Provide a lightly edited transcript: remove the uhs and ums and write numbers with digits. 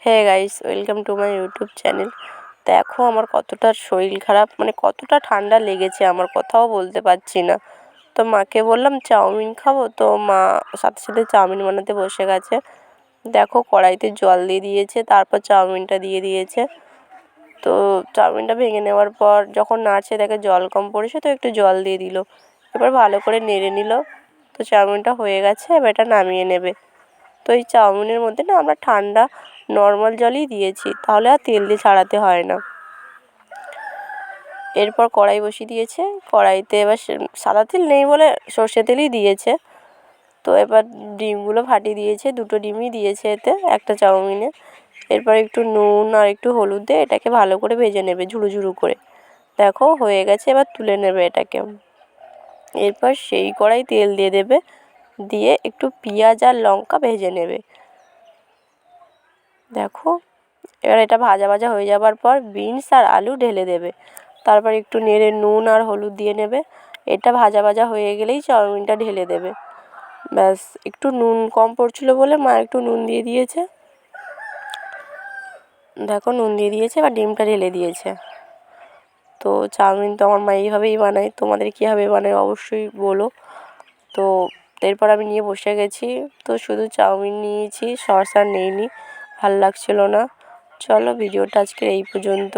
Hey guys, welcome to my YouTube channel. দেখো আমার কতটা শরীর খারাপ, মানে কতটা ঠান্ডা লেগেছে, আমার কথাও বলতে পারছি না। তো মাকে বললাম চাউমিন খাবো, তো মা সাথে সাথে চাউমিন বানাতে বসে গেছে। দেখো কড়াইতে জল দিয়ে দিয়েছে, তারপর চাউমিনটা দিয়ে দিয়েছে। তো চাউমিনটা ভেঙে নেওয়ার পর যখন নাড়ছে দেখে জল কম পড়েছে, তো একটু জল দিয়ে দিল। এবার ভালো করে নেড়ে নিল। তো চাউমিনটা হয়ে গেছে, এবার এটা নামিয়ে নেবে। তো এই চাউমিনের মধ্যে না আমরা ঠান্ডা নর্মাল জলই দিয়েছি, তাহলে আর তেল দিয়ে ছাড়াতে হয় না। এরপর কড়াই বসিয়ে দিয়েছে, কড়াইতে এবার সাদা তেল নেই বলে সর্ষে তেলই দিয়েছে। তো এবার ডিমগুলো ফাটিয়ে দিয়েছে, 2টো ডিমই দিয়েছে এতে একটা চাউমিনে। এরপর একটু নুন আর একটু হলুদ দিয়ে এটাকে ভালো করে ভেজে নেবে ঝুরু ঝুরু করে। দেখো হয়ে গেছে, এবার তুলে নেবে এটাকে। এরপর সেই কড়াই তেল দিয়ে দেবে, দিয়ে একটু পেঁয়াজ আর লঙ্কা ভেজে নেবে। দেখো এবার এটা ভাজা ভাজা হয়ে যাবার পর বিনস আর আলু ঢেলে দেবে। তারপর একটু নেড়ে নুন আর হলুদ দিয়ে নেবে। এটা ভাজা ভাজা হয়ে গেলেই চাউমিনটা ঢেলে দেবে। ব্যাস, একটু নুন কম পড়ছিল বলে মা একটু নুন দিয়ে দিয়েছে। দেখো নুন দিয়ে দিয়েছে, এবার ডিমটা ঢেলে দিয়েছে। তো চাউমিন তো আমার মা এইভাবেই বানায়, তোমাদের কীভাবে বানায় অবশ্যই বলো। তো এরপর আমি নিয়ে বসে গেছি। তো শুধু চাউমিন নিয়েছি, সস আর নেইনি, ভাল লাগছিল না। চলো ভিডিওটা আজকে এই পর্যন্ত।